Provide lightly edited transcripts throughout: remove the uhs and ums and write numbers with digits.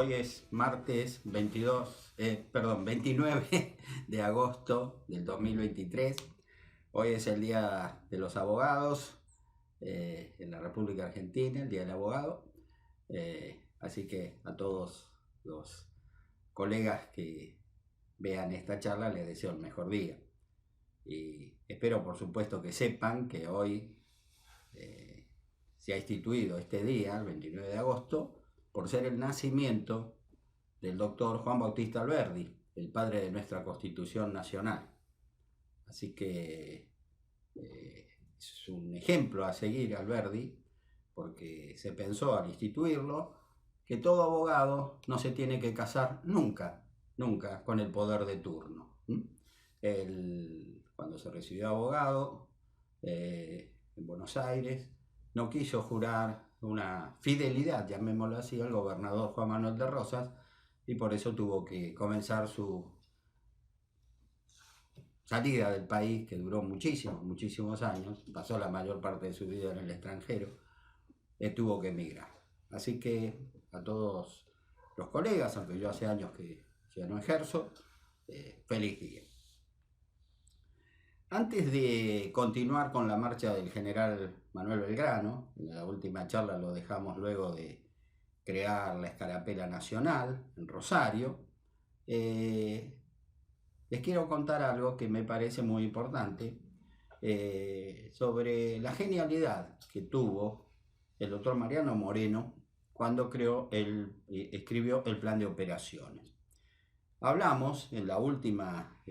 Hoy es martes 29 de agosto del 2023. Hoy es el Día de los Abogados en la República Argentina, el Día del Abogado. Así que a todos los colegas que vean esta charla les deseo el mejor día. Y espero, por supuesto, que sepan que hoy se ha instituido este día, el 29 de agosto, por ser el nacimiento del doctor Juan Bautista Alberdi, el padre de nuestra Constitución Nacional. Así que es un ejemplo a seguir Alberdi, porque se pensó al instituirlo que todo abogado no se tiene que casar nunca con el poder de turno. Él, cuando se recibió abogado en Buenos Aires, no quiso jurar una fidelidad, llamémoslo así, al gobernador Juan Manuel de Rosas, y por eso tuvo que comenzar su salida del país, que duró muchísimos años, pasó la mayor parte de su vida en el extranjero, tuvo que emigrar. Así que a todos los colegas, aunque yo hace años que ya no ejerzo, feliz día. Antes de continuar con la marcha del general Manuel Belgrano, en la última charla lo dejamos luego de crear la Escarapela Nacional en Rosario, les quiero contar algo que me parece muy importante sobre la genialidad que tuvo el doctor Mariano Moreno cuando escribió el plan de operaciones. Hablamos en la última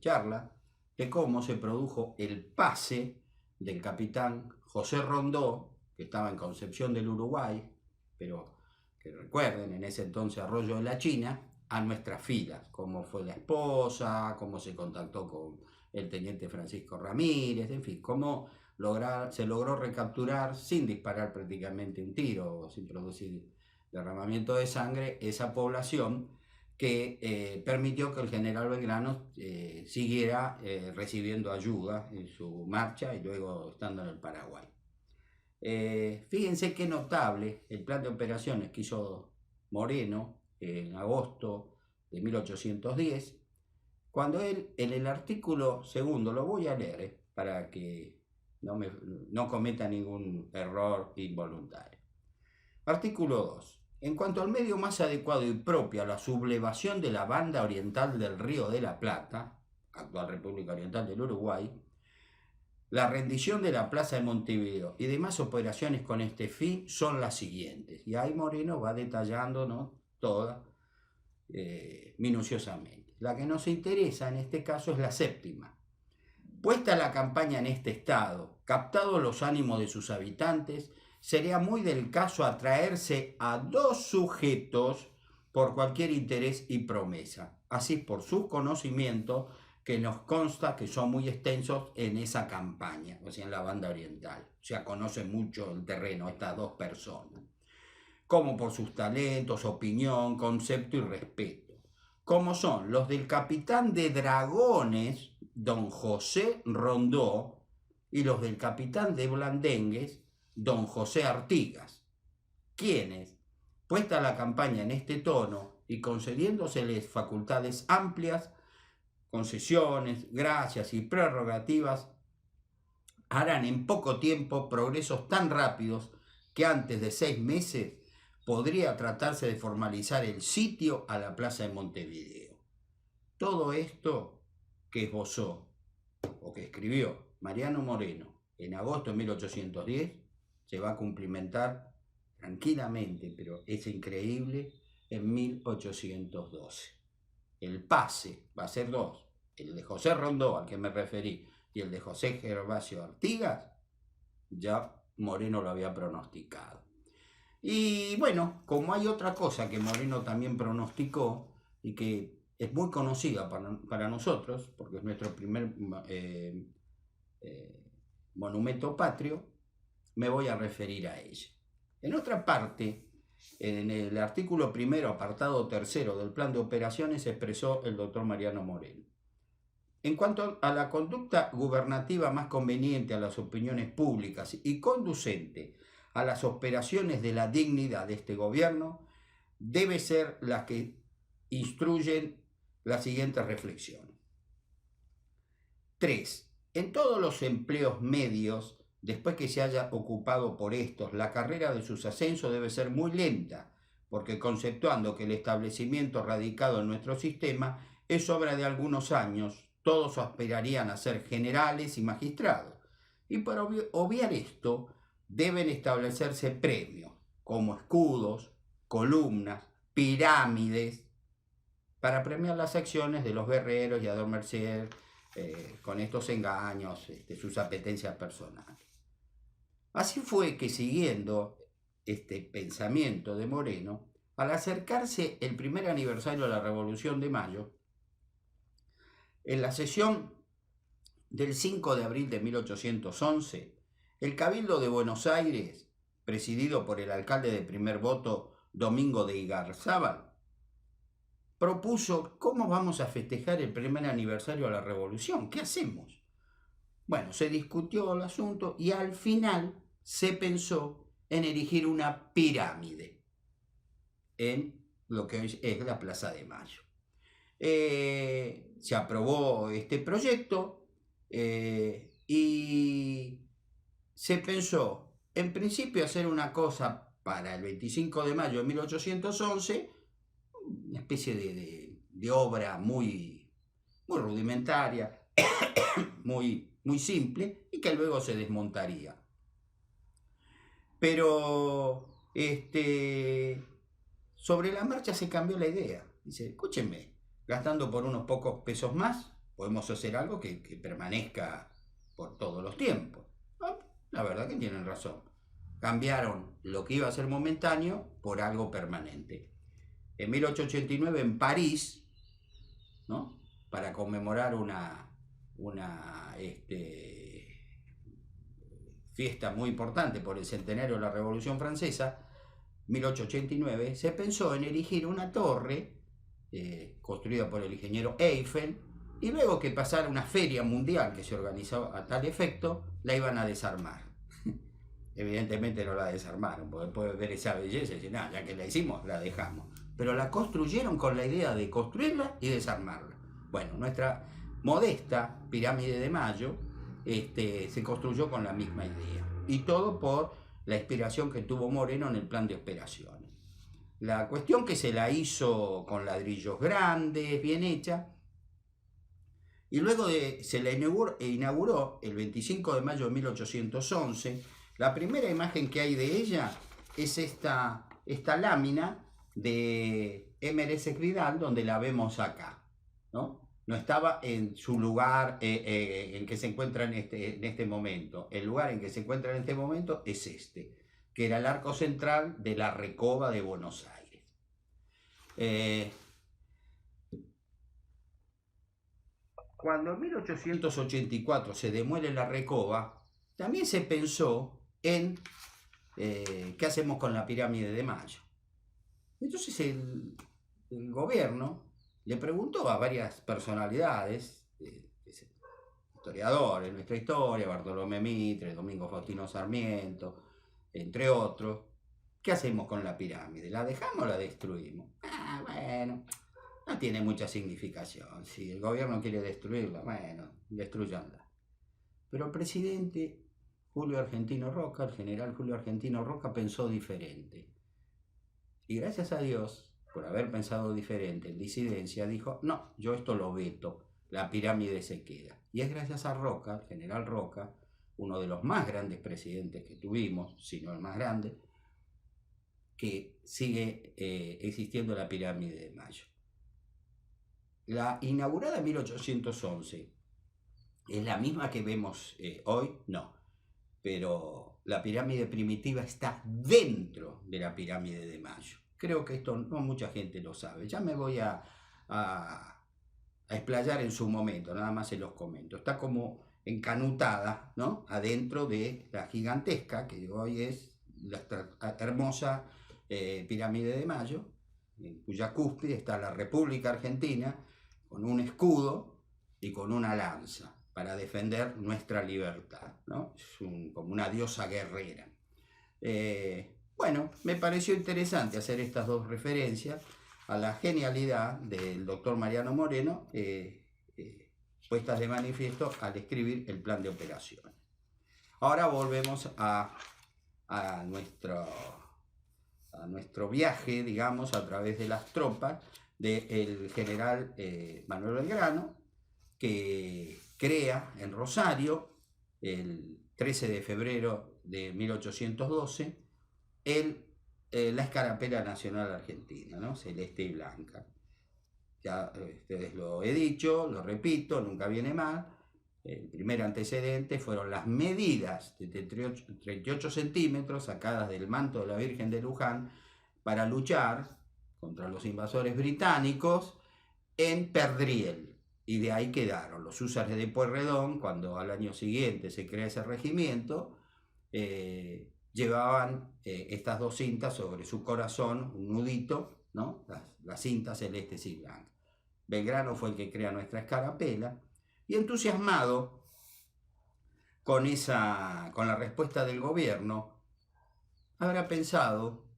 charla de cómo se produjo el pase del capitán José Rondó, que estaba en Concepción del Uruguay, pero que recuerden, en ese entonces Arroyo de la China, a nuestras filas, cómo fue la esposa, cómo se contactó con el teniente Francisco Ramírez, en fin, cómo se logró recapturar sin disparar prácticamente un tiro, sin producir derramamiento de sangre, esa población que permitió que el general Belgrano siguiera recibiendo ayuda en su marcha y luego estando en el Paraguay. Fíjense qué notable el plan de operaciones que hizo Moreno en agosto de 1810, cuando él, en el artículo segundo, lo voy a leer para que no cometa ningún error involuntario. Artículo 2. En cuanto al medio más adecuado y propio a la sublevación de la banda oriental del Río de la Plata, actual República Oriental del Uruguay, la rendición de la Plaza de Montevideo y demás operaciones con este fin son las siguientes. Y ahí Moreno va detallando, ¿no?, todas minuciosamente. La que nos interesa en este caso es la séptima. Puesta la campaña en este estado, captados los ánimos de sus habitantes, sería muy del caso atraerse a dos sujetos por cualquier interés y promesa, así por sus conocimientos, que nos consta que son muy extensos en esa campaña, o sea, en la banda oriental. O sea, conocen mucho el terreno estas dos personas, como por sus talentos, opinión, concepto y respeto, como son los del capitán de dragones, don José Rondó, y los del capitán de blandengues, don José Artigas, quienes, puesta la campaña en este tono y concediéndoseles facultades amplias, concesiones, gracias y prerrogativas, harán en poco tiempo progresos tan rápidos que antes de 6 meses podría tratarse de formalizar el sitio a la Plaza de Montevideo. Todo esto que esbozó o que escribió Mariano Moreno en agosto de 1810 se va a cumplimentar tranquilamente, pero es increíble, en 1812. El pase va a ser 2, el de José Rondó, al que me referí, y el de José Gervasio Artigas, ya Moreno lo había pronosticado. Y bueno, como hay otra cosa que Moreno también pronosticó y que es muy conocida para nosotros, porque es nuestro primer monumento patrio, me voy a referir a ella. En otra parte, en el artículo primero, apartado tercero del plan de operaciones, expresó el doctor Mariano Moreno: en cuanto a la conducta gubernativa más conveniente a las opiniones públicas y conducente a las operaciones de la dignidad de este gobierno, debe ser las que instruyen las siguientes reflexiones. 3. En todos los empleos medios, después que se haya ocupado por estos, la carrera de sus ascensos debe ser muy lenta, porque conceptuando que el establecimiento radicado en nuestro sistema es obra de algunos años, todos aspirarían a ser generales y magistrados. Y para obviar esto, deben establecerse premios, como escudos, columnas, pirámides, para premiar las acciones de los guerreros y adormecer con estos engaños sus apetencias personales. Así fue que, siguiendo este pensamiento de Moreno, al acercarse el primer aniversario de la Revolución de Mayo, en la sesión del 5 de abril de 1811, el Cabildo de Buenos Aires, presidido por el alcalde de primer voto, Domingo de Igarzábal, propuso: ¿cómo vamos a festejar el primer aniversario de la Revolución? ¿Qué hacemos? Bueno, se discutió el asunto y al final se pensó en erigir una pirámide en lo que hoy es la Plaza de Mayo. Se aprobó este proyecto y se pensó, en principio, hacer una cosa para el 25 de mayo de 1811, una especie de obra muy rudimentaria, muy simple, y que luego se desmontaría. Pero sobre la marcha se cambió la idea. Dice: escúchenme, gastando por unos pocos pesos más, podemos hacer algo que permanezca por todos los tiempos. La verdad que tienen razón. Cambiaron lo que iba a ser momentáneo por algo permanente. En 1889, en París, ¿no?, para conmemorar una fiesta muy importante por el centenario de la Revolución Francesa, 1889, se pensó en erigir una torre construida por el ingeniero Eiffel, y luego que pasara una feria mundial que se organizó a tal efecto, la iban a desarmar. Evidentemente no la desarmaron, porque después de ver esa belleza, dicen: no, ya que la hicimos, la dejamos. Pero la construyeron con la idea de construirla y desarmarla. Bueno, nuestra modesta pirámide de Mayo se construyó con la misma idea. Y todo por la inspiración que tuvo Moreno en el plan de operaciones. La cuestión que se la hizo con ladrillos grandes, bien hecha, y luego se la inauguró el 25 de mayo de 1811. La primera imagen que hay de ella es esta lámina de M.S. Vidal, donde la vemos acá, ¿no? No estaba en su lugar en que se encuentra en este momento. El lugar en que se encuentra en este momento es que era el arco central de la Recoba de Buenos Aires. Cuando en 1884 se demuele la Recoba, también se pensó en qué hacemos con la pirámide de Mayo. Entonces el gobierno le preguntó a varias personalidades, historiadores, nuestra historia, Bartolomé Mitre, Domingo Faustino Sarmiento, entre otros: ¿qué hacemos con la pirámide? ¿La dejamos o la destruimos? Bueno, no tiene mucha significación. Si el gobierno quiere destruirla, bueno, destruyanla. Pero el presidente Julio Argentino Roca, el general Julio Argentino Roca, pensó diferente. Y gracias a Dios, por haber pensado diferente, en disidencia, dijo: no, yo esto lo veto, la pirámide se queda. Y es gracias a Roca, el general Roca, uno de los más grandes presidentes que tuvimos, si no el más grande, que sigue existiendo la pirámide de Mayo. La inaugurada en 1811 es la misma que vemos hoy, no, pero la pirámide primitiva está dentro de la pirámide de Mayo. Creo que esto no mucha gente lo sabe. Ya me voy a explayar en su momento, nada más se los comento. Está como encanutada, ¿no?, adentro de la gigantesca, que hoy es la hermosa pirámide de Mayo, en cuya cúspide está la República Argentina, con un escudo y con una lanza para defender nuestra libertad, ¿no? Es como una diosa guerrera. Bueno, me pareció interesante hacer estas dos referencias a la genialidad del doctor Mariano Moreno, puestas de manifiesto al escribir el plan de operaciones. Ahora volvemos a nuestro viaje, digamos, a través de las tropas del general Manuel Belgrano, que crea en Rosario, el 13 de febrero de 1812, la escarapela nacional argentina, ¿no? Celeste y blanca. Ya ustedes lo he dicho, lo repito, nunca viene mal. El primer antecedente fueron las medidas de 38 centímetros sacadas del manto de la Virgen de Luján para luchar contra los invasores británicos en Perdriel. Y de ahí quedaron los húsares de Pueyrredón. Cuando al año siguiente se crea ese regimiento, llevaban estas dos cintas sobre su corazón, un nudito, ¿no? Las cintas celestes y blancas. Belgrano fue el que crea nuestra escarapela, y entusiasmado con la respuesta del gobierno, habrá pensado,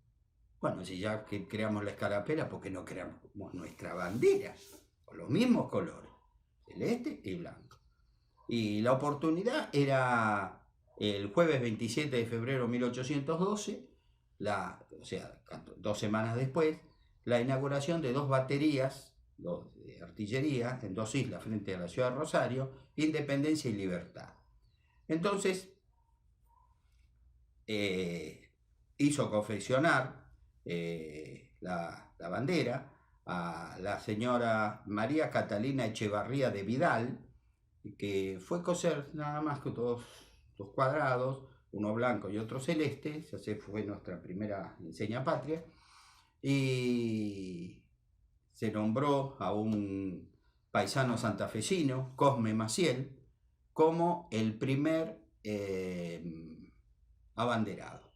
bueno, si ya que creamos la escarapela, ¿por qué no creamos nuestra bandera? Con los mismos colores, celeste y blanco. Y la oportunidad era el jueves 27 de febrero de 1812, o sea, 2 semanas después, la inauguración de 2 baterías de artillería en 2 islas frente a la ciudad de Rosario, Independencia y Libertad. Entonces, hizo confeccionar la bandera a la señora María Catalina Echevarría de Vidal, que fue coser nada más que dos cuadrados, uno blanco y otro celeste. Esa fue nuestra primera enseña patria, y se nombró a un paisano santafesino, Cosme Maciel, como el primer abanderado.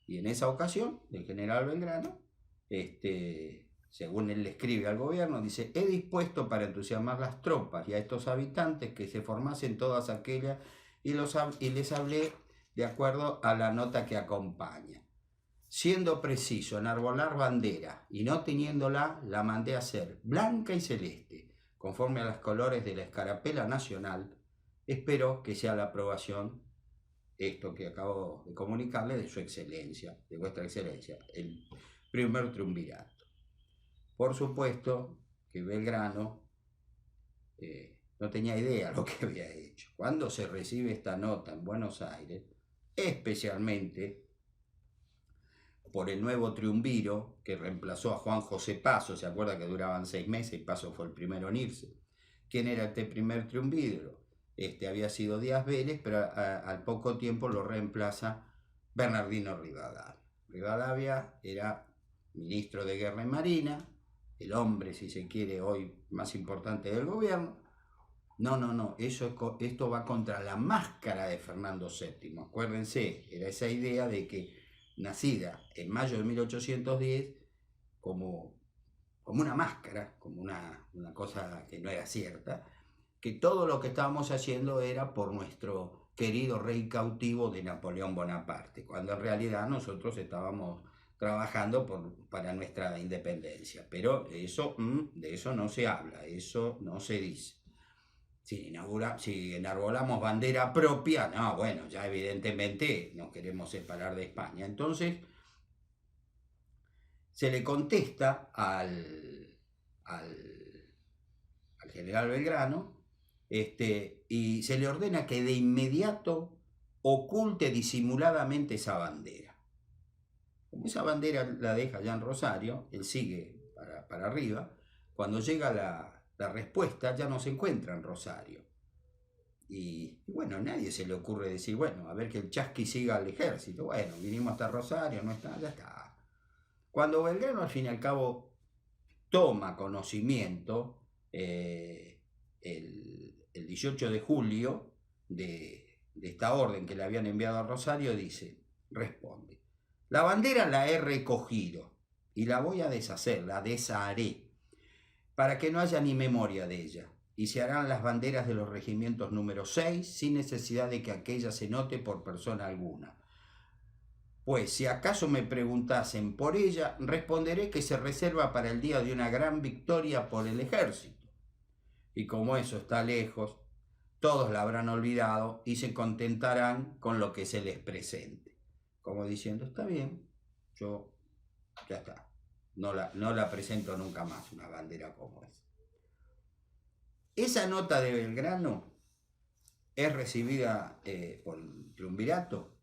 Y en esa ocasión, el general Belgrano, según él le escribe al gobierno, dice: he dispuesto para entusiasmar las tropas y a estos habitantes que se formasen todas aquellas, y les hablé de acuerdo a la nota que acompaña. Siendo preciso enarbolar bandera y no teniéndola, la mandé a hacer blanca y celeste, conforme a los colores de la escarapela nacional. Espero que sea la aprobación, esto que acabo de comunicarle, de su excelencia, de vuestra excelencia, el primer triunvirato. Por supuesto que Belgrano no tenía idea de lo que había hecho. Cuando se recibe esta nota en Buenos Aires, especialmente por el nuevo triunviro que reemplazó a Juan José Paso, se acuerda que duraban 6 meses y Paso fue el primero en irse. ¿Quién era este primer triunviro? Había sido Díaz Vélez, pero al poco tiempo lo reemplaza Bernardino Rivadavia. Rivadavia era ministro de Guerra y Marina, el hombre, si se quiere, hoy más importante del gobierno. No, esto va contra la máscara de Fernando VII. Acuérdense, era esa idea de que, nacida en mayo de 1810, como una máscara, como una cosa que no era cierta, que todo lo que estábamos haciendo era por nuestro querido rey cautivo de Napoleón Bonaparte, cuando en realidad nosotros estábamos trabajando para nuestra independencia. Pero de eso no se habla, eso no se dice. Si enarbolamos bandera propia, no, bueno, ya evidentemente nos queremos separar de España. Entonces se le contesta al general Belgrano, y se le ordena que de inmediato oculte disimuladamente esa bandera. Como esa bandera la deja ya en Rosario, él sigue para arriba. Cuando llega la respuesta, ya no se encuentra en Rosario. Y bueno, a nadie se le ocurre decir, bueno, a ver que el chasqui siga al ejército. Bueno, vinimos hasta Rosario, no está, ya está. Cuando Belgrano al fin y al cabo toma conocimiento, el 18 de julio, de esta orden que le habían enviado a Rosario, responde: la bandera la he recogido y la voy a deshacer, la desharé, para que no haya ni memoria de ella, y se harán las banderas de los regimientos número 6, sin necesidad de que aquella se note por persona alguna. Pues si acaso me preguntasen por ella, responderé que se reserva para el día de una gran victoria por el ejército. Y como eso está lejos, todos la habrán olvidado y se contentarán con lo que se les presente. Como diciendo, está bien, yo ya está, no la presento nunca más, una bandera como esa. Esa nota de Belgrano es recibida por el triunvirato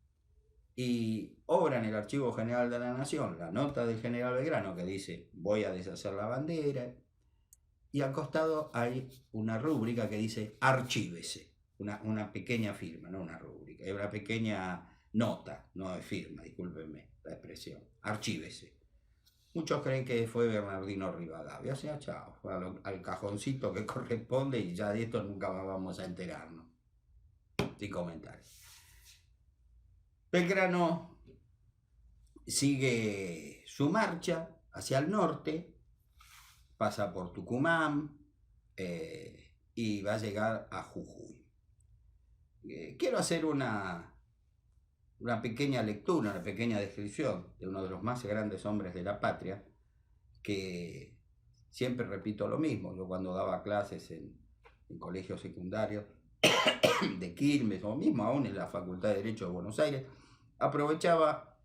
y obra en el Archivo General de la Nación la nota del general Belgrano que dice voy a deshacer la bandera, y al costado hay una rúbrica que dice archívese, una pequeña firma, no una rúbrica, es una pequeña nota, no es firma, discúlpenme la expresión, archívese. Muchos creen que fue Bernardino Rivadavia, o sea, chao, fue al cajoncito que corresponde y ya de esto nunca más vamos a enterarnos. Sin comentarios. Belgrano sigue su marcha hacia el norte, pasa por Tucumán y va a llegar a Jujuy. Quiero hacer una pequeña lectura, una pequeña descripción de uno de los más grandes hombres de la patria, que siempre repito lo mismo. Yo cuando daba clases en colegios secundarios de Quilmes o mismo aún en la Facultad de Derecho de Buenos Aires, aprovechaba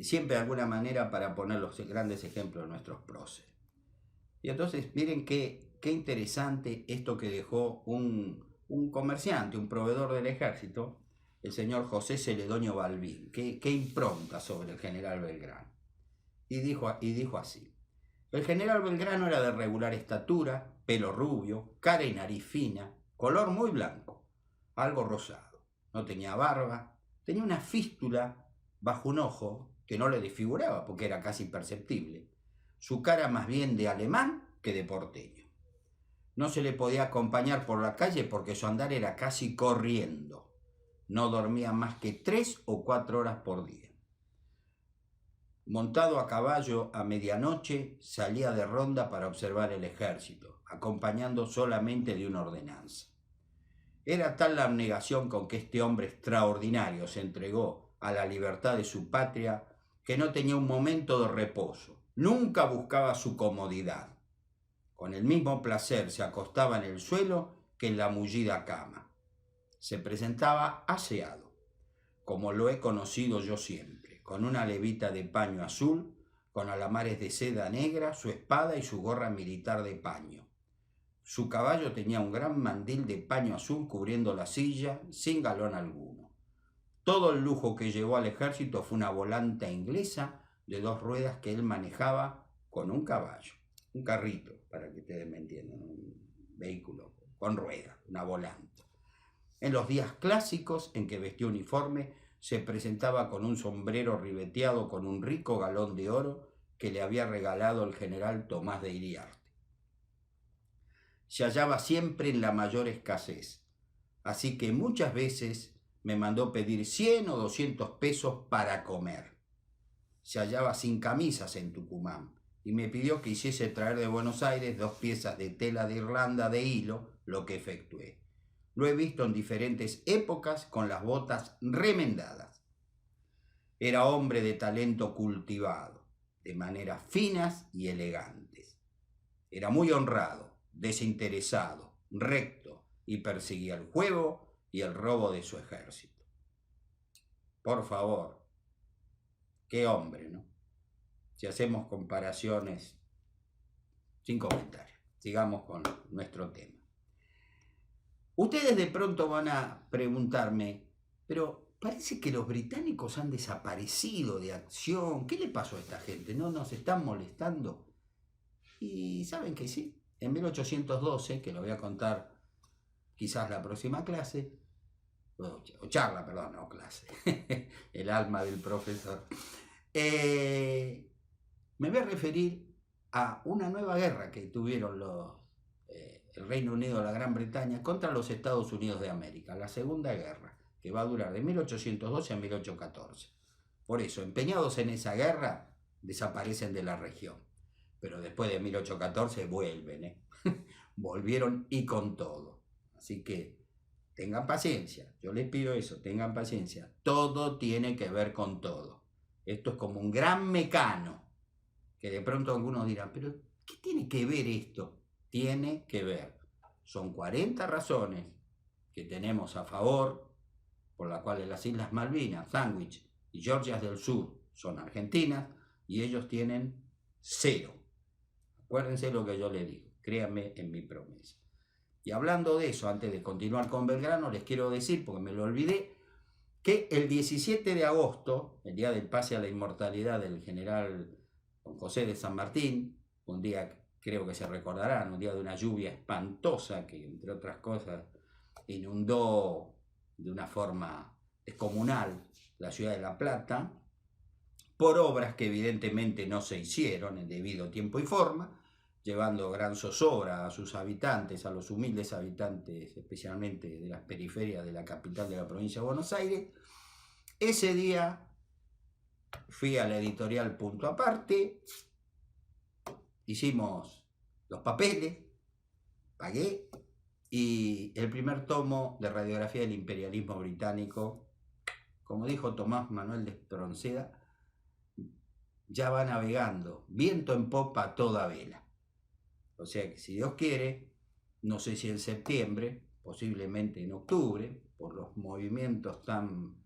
siempre de alguna manera para poner los grandes ejemplos de nuestros próceres. Y entonces miren qué interesante esto que dejó un comerciante, un proveedor del ejército, el señor José Celedonio Balbín, qué impronta sobre el general Belgrano. Y dijo así: el general Belgrano era de regular estatura, pelo rubio, cara y nariz fina, color muy blanco, algo rosado. No tenía barba, tenía una fístula bajo un ojo que no le desfiguraba porque era casi imperceptible. Su cara más bien de alemán que de porteño. No se le podía acompañar por la calle porque su andar era casi corriendo. No dormía más que 3 o 4 horas por día. Montado a caballo a medianoche, salía de ronda para observar el ejército, acompañando solamente de una ordenanza. Era tal la abnegación con que este hombre extraordinario se entregó a la libertad de su patria que no tenía un momento de reposo. Nunca buscaba su comodidad. Con el mismo placer se acostaba en el suelo que en la mullida cama. Se presentaba aseado, como lo he conocido yo siempre, con una levita de paño azul, con alamares de seda negra, su espada y su gorra militar de paño. Su caballo tenía un gran mandil de paño azul cubriendo la silla, sin galón alguno. Todo el lujo que llevó al ejército fue una volanta inglesa de 2 ruedas que él manejaba con un caballo, un carrito, para que ustedes me entiendan, un vehículo con ruedas, una volanta. En los días clásicos en que vestía uniforme, se presentaba con un sombrero ribeteado con un rico galón de oro que le había regalado el general Tomás de Iriarte. Se hallaba siempre en la mayor escasez, así que muchas veces me mandó pedir 100 o 200 pesos para comer. Se hallaba sin camisas en Tucumán y me pidió que hiciese traer de Buenos Aires 2 piezas de tela de Irlanda de hilo, lo que efectué. Lo he visto en diferentes épocas con las botas remendadas. Era hombre de talento cultivado, de maneras finas y elegantes. Era muy honrado, desinteresado, recto y perseguía el juego y el robo de su ejército. Por favor, qué hombre, ¿no? Si hacemos comparaciones, sin comentarios. Sigamos con nuestro tema. Ustedes de pronto van a preguntarme, pero parece que los británicos han desaparecido de acción. ¿Qué le pasó a esta gente? ¿No nos están molestando? Y saben que sí. En 1812, que lo voy a contar quizás la próxima clase, o charla, perdón, no clase, el alma del profesor, me voy a referir a una nueva guerra que tuvieron el Reino Unido de la Gran Bretaña contra los Estados Unidos de América, la Segunda Guerra, que va a durar de 1812 a 1814. Por eso, empeñados en esa guerra, desaparecen de la región. Pero después de 1814 vuelven, volvieron y con todo. Así que tengan paciencia, yo les pido eso, tengan paciencia. Todo tiene que ver con todo. Esto es como un gran mecano, que de pronto algunos dirán, pero ¿qué tiene que ver esto? Tiene que ver. Son 40 razones que tenemos a favor, por las cuales las Islas Malvinas, Sandwich y Georgias del Sur son argentinas, y ellos tienen 0. Acuérdense lo que yo les digo, créanme en mi promesa. Y hablando de eso, antes de continuar con Belgrano, les quiero decir, porque me lo olvidé, que el 17 de agosto, el día del pase a la inmortalidad del general Don José de San Martín, un día, creo que se recordarán, un día de una lluvia espantosa que, entre otras cosas, inundó de una forma descomunal la ciudad de La Plata, por obras que evidentemente no se hicieron en debido tiempo y forma, llevando gran zozobra a sus habitantes, a los humildes habitantes, especialmente de las periferias de la capital de la provincia de Buenos Aires. Ese día fui a la editorial Punto Aparte, hicimos los papeles, pagué, y el primer tomo de Radiografía del Imperialismo Británico, como dijo Tomás Manuel de Espronceda, ya va navegando, viento en popa a toda vela. O sea que si Dios quiere, no sé si en septiembre, posiblemente en octubre, por los movimientos tan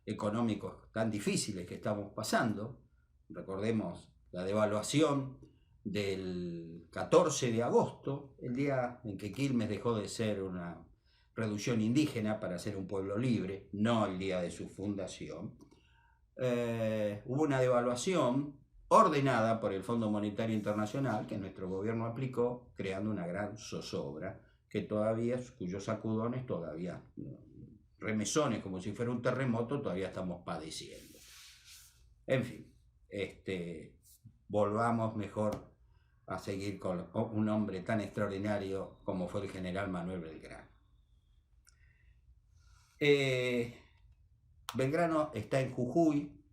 económicos tan difíciles que estamos pasando, recordemos la devaluación del 14 de agosto, el día en que Quilmes dejó de ser una reducción indígena para ser un pueblo libre, no el día de su fundación. Hubo una devaluación ordenada por el Fondo Monetario Internacional que nuestro gobierno aplicó, creando una gran zozobra que todavía, cuyos sacudones todavía, remesones como si fuera un terremoto, todavía estamos padeciendo. En fin, volvamos mejor a seguir con un hombre tan extraordinario como fue el general Manuel Belgrano. Belgrano está en Jujuy,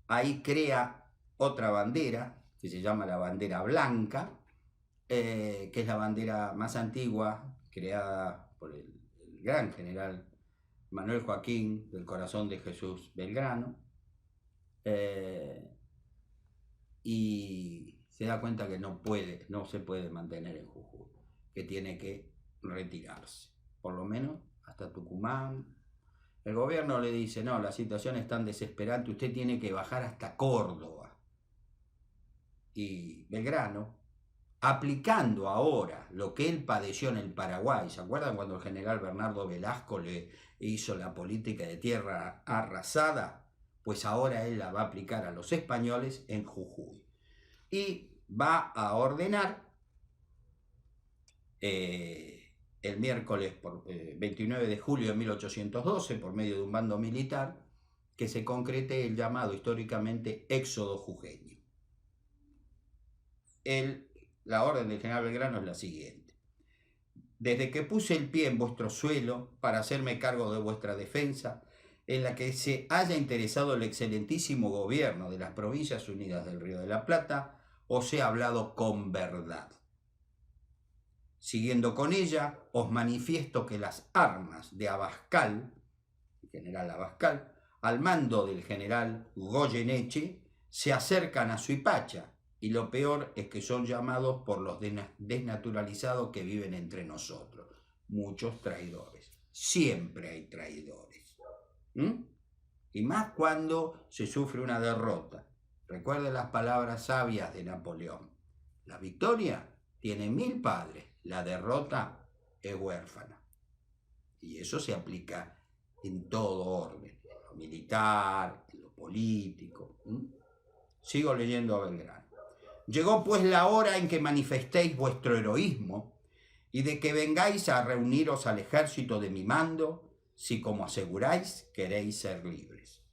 ahí crea otra bandera que se llama la bandera blanca, que es la bandera más antigua creada por el gran general Manuel Joaquín del Corazón de Jesús Belgrano, y se da cuenta que no se puede mantener en Jujuy, que tiene que retirarse, por lo menos hasta Tucumán. El gobierno le dice, no, la situación es tan desesperante, usted tiene que bajar hasta Córdoba. Y Belgrano, aplicando ahora lo que él padeció en el Paraguay, ¿se acuerdan cuando el general Bernardo Velasco le hizo la política de tierra arrasada? Pues ahora él la va a aplicar a los españoles en Jujuy. Y va a ordenar el miércoles 29 de julio de 1812, por medio de un bando militar, que se concrete el llamado históricamente éxodo jujeño. La orden del general Belgrano es la siguiente: desde que puse el pie en vuestro suelo para hacerme cargo de vuestra defensa, en la que se haya interesado el excelentísimo gobierno de las Provincias Unidas del Río de la Plata, os he hablado con verdad. Siguiendo con ella, os manifiesto que las armas de Abascal, el general Abascal, al mando del general Goyeneche, se acercan a Suipacha, y lo peor es que son llamados por los desnaturalizados que viven entre nosotros. Muchos traidores. Siempre hay traidores. Y más cuando se sufre una derrota. Recuerden las palabras sabias de Napoleón. La victoria tiene 1000 padres, la derrota es huérfana. Y eso se aplica en todo orden, en lo militar, en lo político. Sigo leyendo a Belgrano. Llegó pues la hora en que manifestéis vuestro heroísmo y de que vengáis a reuniros al ejército de mi mando, si como aseguráis queréis ser libres.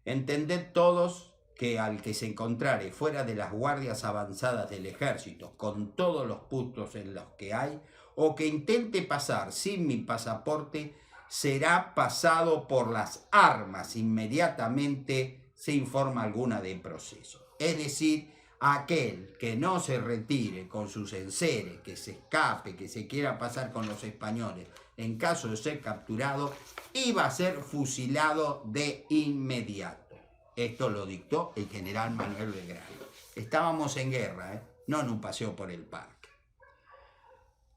Entended todos que al que se encontrare fuera de las guardias avanzadas del ejército, con todos los puntos en los que hay, o que intente pasar sin mi pasaporte, será pasado por las armas inmediatamente sin forma alguna de proceso. Es decir, aquel que no se retire con sus enseres, que se escape, que se quiera pasar con los españoles en caso de ser capturado, iba a ser fusilado de inmediato. Esto lo dictó el general Manuel Belgrano. Estábamos en guerra, no en un paseo por el parque.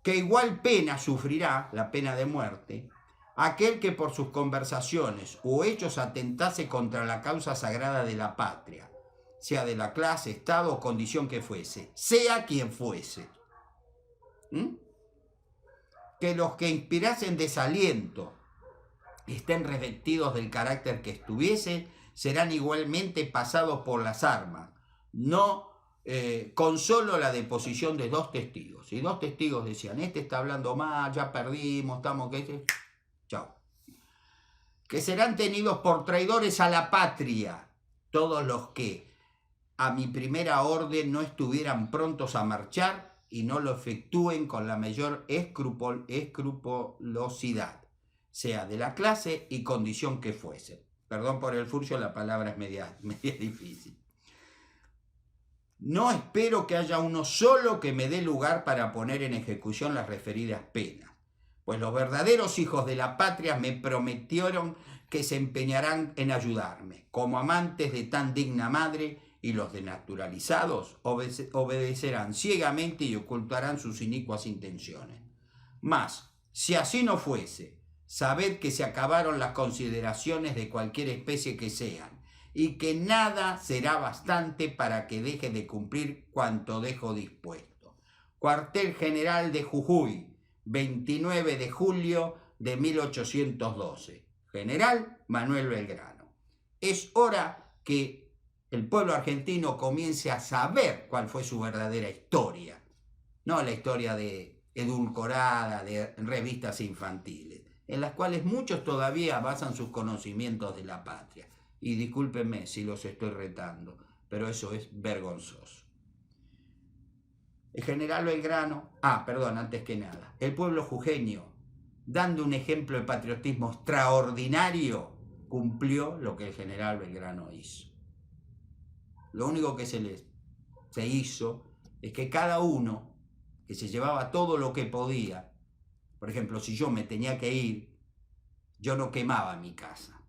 Que igual pena sufrirá, la pena de muerte, aquel que por sus conversaciones o hechos atentase contra la causa sagrada de la patria, sea de la clase, estado o condición que fuese, sea quien fuese. Que los que inspirasen desaliento estén revestidos del carácter que estuviesen, serán igualmente pasados por las armas, no con solo la deposición de 2 testigos. Y 2 testigos decían, este está hablando mal, ya perdimos, estamos... Chao. Que serán tenidos por traidores a la patria todos los que a mi primera orden no estuvieran prontos a marchar y no lo efectúen con la mayor escrupulosidad, sea de la clase y condición que fuese. Perdón por el furcio, la palabra es media difícil. No espero que haya uno solo que me dé lugar para poner en ejecución las referidas penas, pues los verdaderos hijos de la patria me prometieron que se empeñarán en ayudarme, como amantes de tan digna madre, y los denaturalizados obedecerán ciegamente y ocultarán sus inicuas intenciones. Mas, si así no fuese, sabed que se acabaron las consideraciones de cualquier especie que sean, y que nada será bastante para que deje de cumplir cuanto dejo dispuesto. Cuartel General de Jujuy, 29 de julio de 1812. General Manuel Belgrano. Es hora que el pueblo argentino comience a saber cuál fue su verdadera historia, no la historia edulcorada de revistas infantiles, en las cuales muchos todavía basan sus conocimientos de la patria. Y discúlpenme si los estoy retando, pero eso es vergonzoso. El general Belgrano, antes que nada, el pueblo jujeño, dando un ejemplo de patriotismo extraordinario, cumplió lo que el general Belgrano hizo. Lo único que se hizo es que cada uno, que se llevaba todo lo que podía, por ejemplo, si yo me tenía que ir, yo no quemaba mi casa.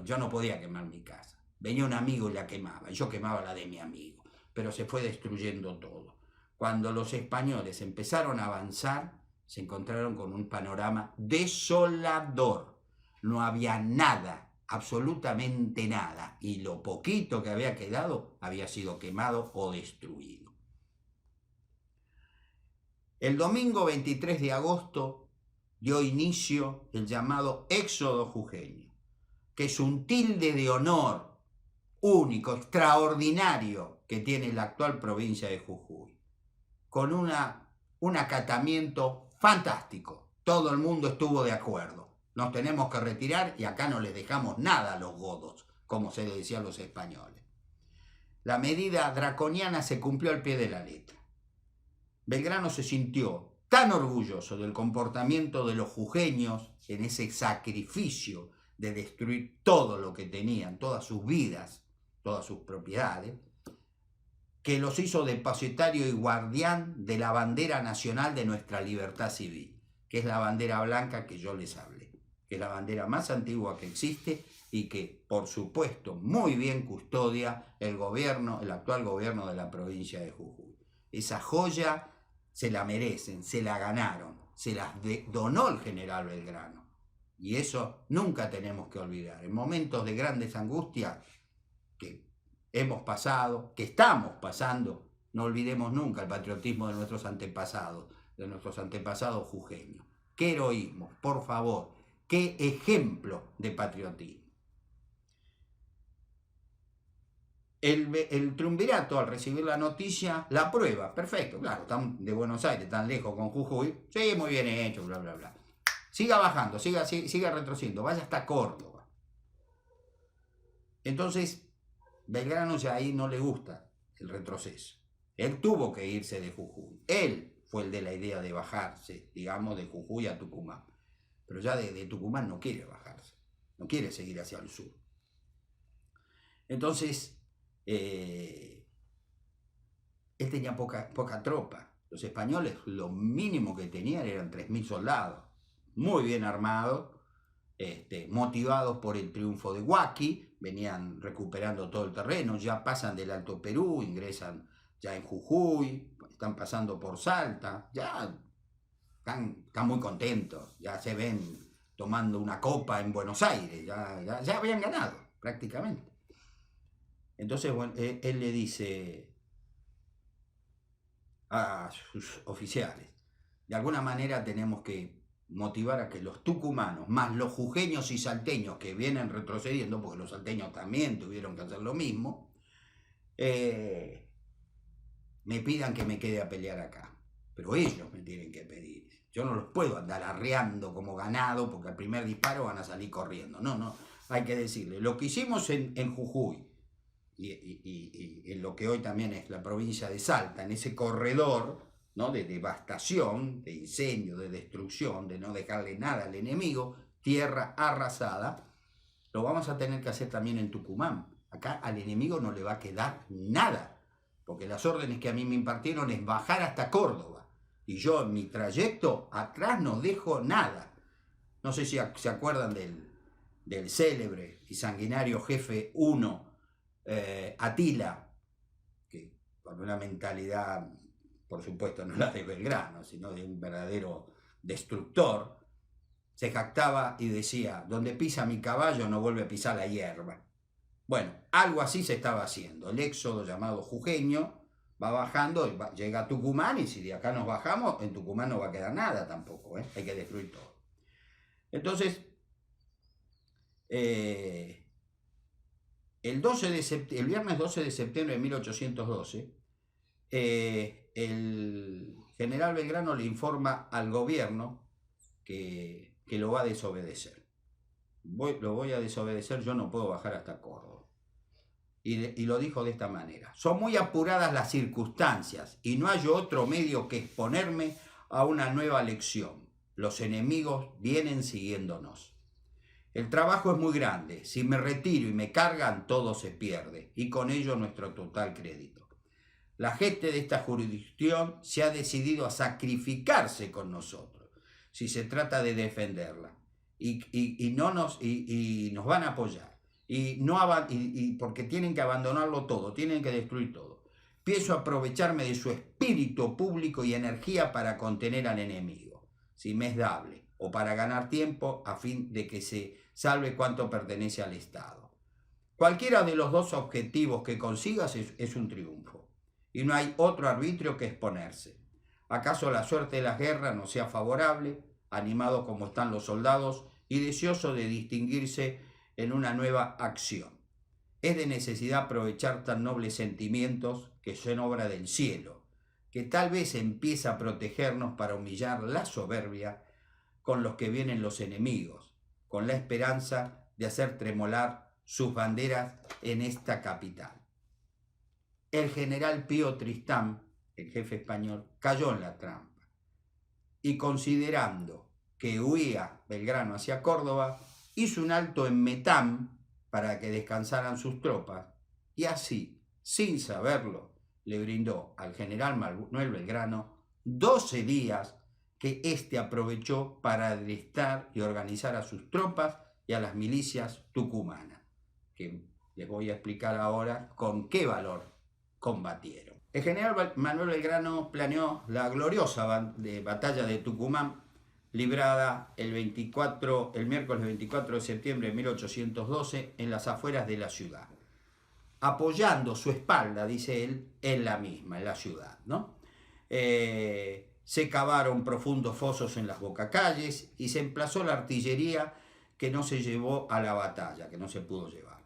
Yo no podía quemar mi casa. Venía un amigo y la quemaba, y yo quemaba la de mi amigo. Pero se fue destruyendo todo. Cuando los españoles empezaron a avanzar, se encontraron con un panorama desolador. No había nada, absolutamente nada, y lo poquito que había quedado había sido quemado o destruido. El domingo 23 de agosto dio inicio el llamado Éxodo Jujeño, que es un tilde de honor único, extraordinario, que tiene la actual provincia de Jujuy, con un acatamiento fantástico. Todo el mundo estuvo de acuerdo. Nos tenemos que retirar y acá no les dejamos nada a los godos, como se le decía a los españoles. La medida draconiana se cumplió al pie de la letra. Belgrano se sintió tan orgulloso del comportamiento de los jujeños en ese sacrificio de destruir todo lo que tenían, todas sus vidas, todas sus propiedades, que los hizo depositario y guardián de la bandera nacional de nuestra libertad civil, que es la bandera blanca que yo les hablé, que es la bandera más antigua que existe y que, por supuesto, muy bien custodia el actual gobierno de la provincia de Jujuy. Esa joya se la merecen, se la ganaron, se las donó el general Belgrano. Y eso nunca tenemos que olvidar. En momentos de grandes angustias que hemos pasado, que estamos pasando, no olvidemos nunca el patriotismo de nuestros antepasados jujeños. Qué heroísmo, por favor, qué ejemplo de patriotismo. El triunvirato, al recibir la noticia, la aprueba. Perfecto, claro, están de Buenos Aires, tan lejos con Jujuy. Sí, muy bien hecho, bla, bla, bla. Siga bajando, siga retrocediendo, vaya hasta Córdoba. Entonces, Belgrano ya ahí no le gusta el retroceso. Él tuvo que irse de Jujuy. Él fue el de la idea de bajarse, digamos, de Jujuy a Tucumán. Pero ya de Tucumán no quiere bajarse, no quiere seguir hacia el sur. Entonces, él tenía poca tropa. Los españoles lo mínimo que tenían eran 3.000 soldados. muy bien armados, motivados por el triunfo de Huaki, venían recuperando todo el terreno, ya pasan del Alto Perú, ingresan ya en Jujuy, están pasando por Salta, ya están muy contentos, ya se ven tomando una copa en Buenos Aires, ya habían ganado prácticamente. Entonces, bueno, él le dice a sus oficiales, de alguna manera tenemos que motivar a que los tucumanos, más los jujeños y salteños que vienen retrocediendo, porque los salteños también tuvieron que hacer lo mismo, me pidan que me quede a pelear acá. Pero ellos me tienen que pedir. Yo no los puedo andar arreando como ganado, porque al primer disparo van a salir corriendo. No, hay que decirle. Lo que hicimos en Jujuy, y en lo que hoy también es la provincia de Salta, en ese corredor, ¿no?, de devastación, de incendio, de destrucción, de no dejarle nada al enemigo, tierra arrasada, lo vamos a tener que hacer también en Tucumán. Acá al enemigo no le va a quedar nada, porque las órdenes que a mí me impartieron es bajar hasta Córdoba, y yo en mi trayecto atrás no dejo nada. No sé si se acuerdan del célebre y sanguinario jefe 1, Atila, que con una mentalidad, por supuesto, no la de Belgrano, sino de un verdadero destructor, se jactaba y decía, donde pisa mi caballo no vuelve a pisar la hierba. Bueno, algo así se estaba haciendo. El éxodo llamado jujeño va bajando, y llega a Tucumán, y si de acá nos bajamos, en Tucumán no va a quedar nada tampoco, hay que destruir todo. Entonces, el viernes 12 de septiembre de 1812, el general Belgrano le informa al gobierno que lo va a desobedecer. Lo voy a desobedecer, yo no puedo bajar hasta Córdoba. Y lo dijo de esta manera: son muy apuradas las circunstancias y no hay otro medio que exponerme a una nueva lección. Los enemigos vienen siguiéndonos. El trabajo es muy grande. Si me retiro y me cargan, todo se pierde, y con ello nuestro total crédito. La gente de esta jurisdicción se ha decidido a sacrificarse con nosotros, si se trata de defenderla, y nos van a apoyar. Porque tienen que abandonarlo todo, tienen que destruir todo. Pienso aprovecharme de su espíritu público y energía para contener al enemigo, si me es dable, o para ganar tiempo a fin de que se salve cuanto pertenece al Estado. Cualquiera de los dos objetivos que consigas es un triunfo, y no hay otro arbitrio que exponerse. ¿Acaso la suerte de las guerras no sea favorable, animado como están los soldados y deseoso de distinguirse en una nueva acción? Es de necesidad aprovechar tan nobles sentimientos que son obra del cielo, que tal vez empieza a protegernos para humillar la soberbia con los que vienen los enemigos, con la esperanza de hacer tremolar sus banderas en esta capital. El general Pío Tristán, el jefe español, cayó en la trampa, y considerando que huía Belgrano hacia Córdoba, hizo un alto en Metán para que descansaran sus tropas, y así, sin saberlo, le brindó al general Manuel Belgrano 12 días que éste aprovechó para adestrar y organizar a sus tropas y a las milicias tucumanas, que les voy a explicar ahora con qué valor combatieron. El general Manuel Belgrano planeó la gloriosa batalla de Tucumán, librada el miércoles 24 de septiembre de 1812 en las afueras de la ciudad, apoyando su espalda, dice él, en la misma, en la ciudad, ¿no? Se cavaron profundos fosos en las bocacalles y se emplazó la artillería que no se llevó a la batalla, que no se pudo llevar.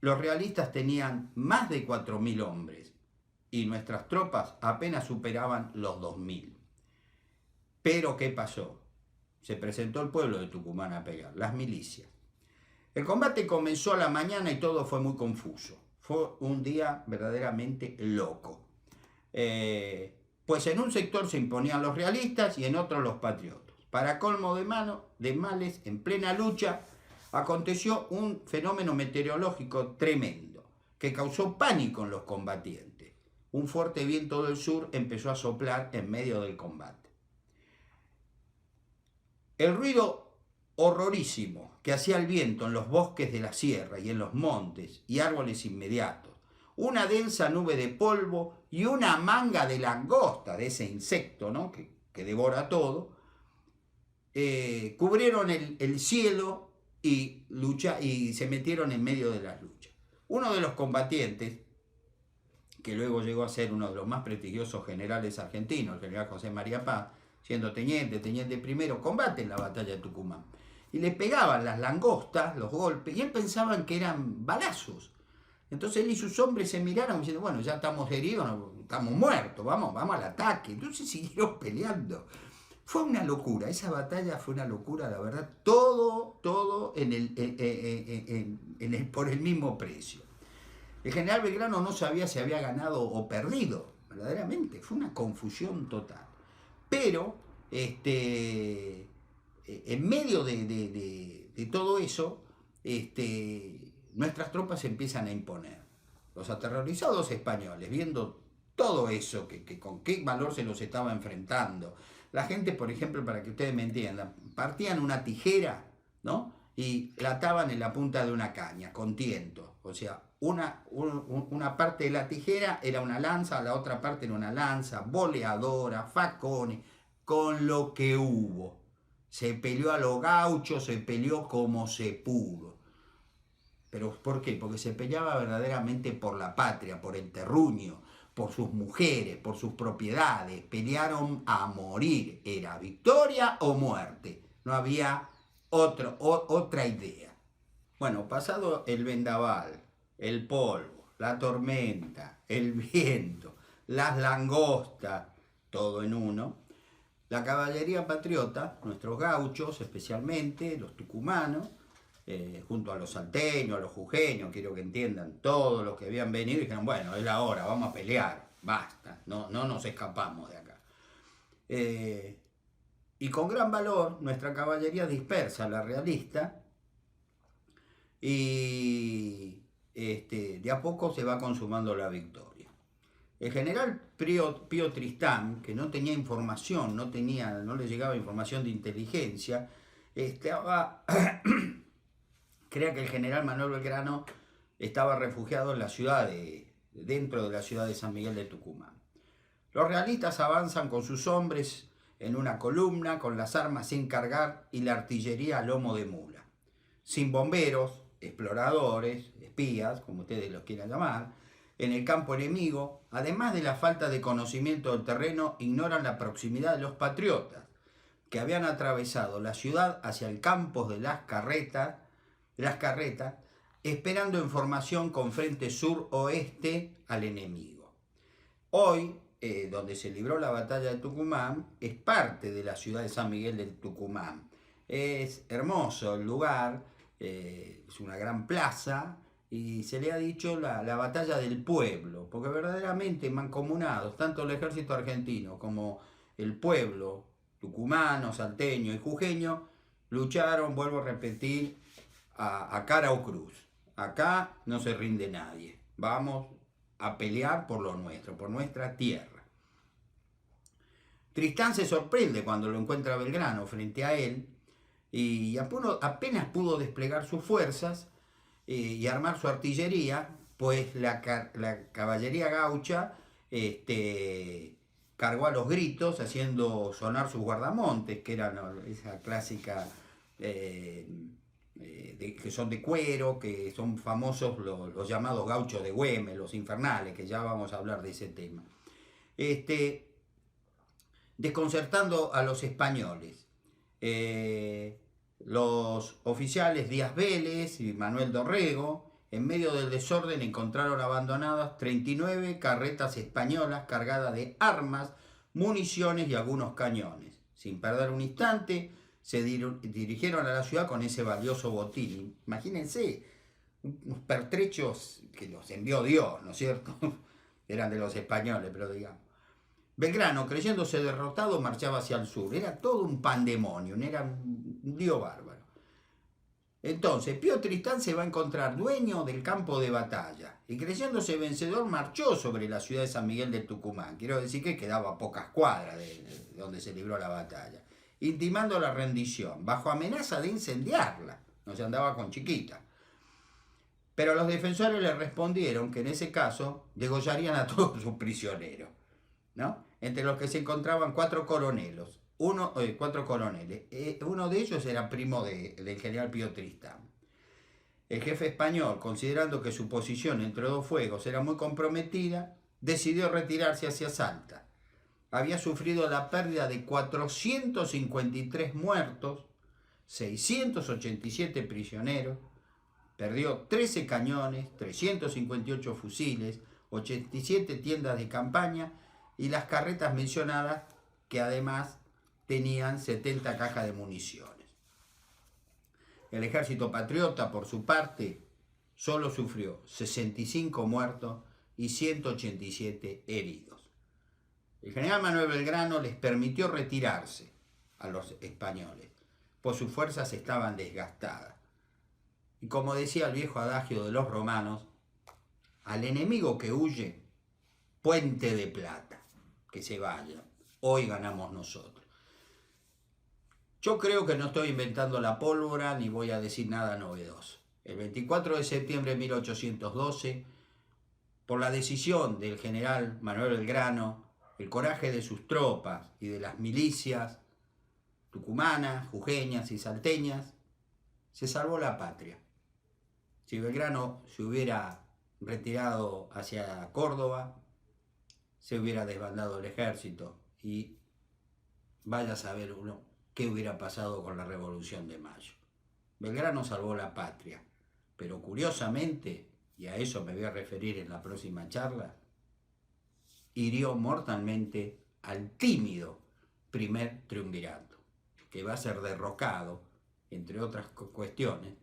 Los realistas tenían más de 4.000 hombres y nuestras tropas apenas superaban los 2.000. Pero ¿qué pasó? Se presentó el pueblo de Tucumán a pegar, las milicias. El combate comenzó a la mañana y todo fue muy confuso. Fue un día verdaderamente loco. Pues en un sector se imponían los realistas y en otro los patriotas. Para colmo de males, en plena lucha, aconteció un fenómeno meteorológico tremendo que causó pánico en los combatientes. Un fuerte viento del sur empezó a soplar en medio del combate. El ruido horrorísimo que hacía el viento en los bosques de la sierra y en los montes y árboles inmediatos, una densa nube de polvo y una manga de langosta, de ese insecto, ¿no?, que devora todo, cubrieron el cielo y se metieron en medio de las luchas. Uno de los combatientes, que luego llegó a ser uno de los más prestigiosos generales argentinos, el general José María Paz, siendo teniente primero, combate en la batalla de Tucumán. Y le pegaban las langostas, los golpes, y él pensaba que eran balazos. Entonces él y sus hombres se miraron diciendo, bueno, ya estamos heridos, estamos muertos, vamos al ataque. Entonces siguieron peleando. Fue una locura, esa batalla fue una locura, la verdad, todo por el mismo precio. El general Belgrano no sabía si había ganado o perdido, verdaderamente, fue una confusión total. Pero, en medio de todo eso, nuestras tropas se empiezan a imponer. Los aterrorizados españoles, viendo todo eso, con qué valor se los estaba enfrentando. La gente, por ejemplo, para que ustedes me entiendan, partían una tijera, ¿no?, y la ataban en la punta de una caña, con tiento. O sea, una parte de la tijera era una lanza, la otra parte era una lanza, boleadora, facones, con lo que hubo. Se peleó a los gauchos, se peleó como se pudo. ¿Pero por qué? Porque se peleaba verdaderamente por la patria, por el terruño, por sus mujeres, por sus propiedades. Pelearon a morir. Era victoria o muerte. No había otra idea. Bueno, pasado el vendaval, el polvo, la tormenta, el viento, las langostas, todo en uno, la caballería patriota, nuestros gauchos especialmente, los tucumanos, junto a los salteños, a los jujeños, quiero que entiendan, todos los que habían venido, dijeron, bueno, es la hora, vamos a pelear, basta, no nos escapamos de acá. Y con gran valor, nuestra caballería dispersa a la realista y de a poco se va consumando la victoria. El general Pío Tristán, que no tenía información, no le llegaba información de inteligencia, creía que el general Manuel Belgrano estaba refugiado en la ciudad dentro de la ciudad de San Miguel de Tucumán. Los realistas avanzan con sus hombres en una columna, con las armas sin cargar y la artillería a lomo de mula. Sin bomberos, exploradores, espías, como ustedes los quieran llamar, en el campo enemigo, además de la falta de conocimiento del terreno, ignoran la proximidad de los patriotas, que habían atravesado la ciudad hacia el campo de las carretas, esperando información con frente sur-oeste al enemigo. Hoy, donde se libró la batalla de Tucumán, es parte de la ciudad de San Miguel de Tucumán. Es hermoso el lugar, es una gran plaza, y se le ha dicho la batalla del pueblo, porque verdaderamente mancomunados, tanto el ejército argentino como el pueblo tucumano, salteño y jujeño, lucharon, vuelvo a repetir, a cara o cruz. Acá no se rinde nadie. Vamos a pelear por lo nuestro, por nuestra tierra. Tristán se sorprende cuando lo encuentra Belgrano frente a él y apenas pudo desplegar sus fuerzas y armar su artillería, pues la caballería gaucha cargó a los gritos haciendo sonar sus guardamontes, que eran esa clásica que son de cuero, que son famosos los llamados gauchos de Güemes, los infernales, que ya vamos a hablar de ese tema. Desconcertando a los españoles. Los oficiales Díaz Vélez y Manuel Dorrego, en medio del desorden, encontraron abandonadas 39 carretas españolas cargadas de armas, municiones y algunos cañones. Sin perder un instante, se dirigieron a la ciudad con ese valioso botín. Imagínense, unos pertrechos que los envió Dios, ¿no es cierto? Eran de los españoles, pero digamos. Belgrano, creyéndose derrotado, marchaba hacia el sur. Era todo un pandemonio, era un lío bárbaro. Entonces, Pío Tristán se va a encontrar dueño del campo de batalla y creyéndose vencedor marchó sobre la ciudad de San Miguel de Tucumán. Quiero decir que quedaba a pocas cuadras de donde se libró la batalla. intimando la rendición, bajo amenaza de incendiarla. No se andaba con chiquita. Pero los defensores le respondieron que en ese caso degollarían a todos sus prisioneros, ¿no? Entre los que se encontraban cuatro coroneles. Uno de ellos era primo del general Pío Tristán. El jefe español, considerando que su posición entre dos fuegos era muy comprometida, decidió retirarse hacia Salta. Había sufrido la pérdida de 453 muertos, 687 prisioneros, perdió 13 cañones, 358 fusiles, 87 tiendas de campaña y las carretas mencionadas, que además tenían 70 cajas de municiones. El ejército patriota, por su parte, solo sufrió 65 muertos y 187 heridos. El general Manuel Belgrano les permitió retirarse a los españoles, pues sus fuerzas estaban desgastadas. Y como decía el viejo adagio de los romanos, al enemigo que huye, puente de plata, que se vaya, hoy ganamos nosotros. Yo creo que no estoy inventando la pólvora ni voy a decir nada novedoso. El 24 de septiembre de 1812, por la decisión del general Manuel Belgrano, el coraje de sus tropas y de las milicias tucumanas, jujeñas y salteñas, se salvó la patria. Si Belgrano se hubiera retirado hacia Córdoba, se hubiera desbandado el ejército y vaya a saber uno qué hubiera pasado con la Revolución de Mayo. Belgrano salvó la patria, pero curiosamente, y a eso me voy a referir en la próxima charla, hirió mortalmente al tímido primer triunvirato, que va a ser derrocado, entre otras cuestiones,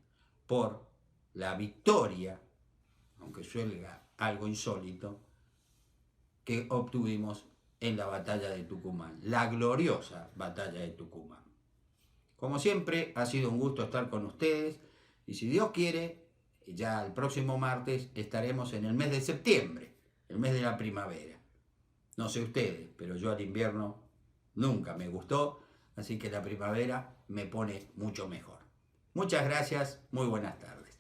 por la victoria, aunque suelga algo insólito, que obtuvimos en la batalla de Tucumán, la gloriosa batalla de Tucumán. Como siempre, ha sido un gusto estar con ustedes y si Dios quiere, ya el próximo martes estaremos en el mes de septiembre, el mes de la primavera. No sé ustedes, pero yo al invierno nunca me gustó, así que la primavera me pone mucho mejor. Muchas gracias, muy buenas tardes.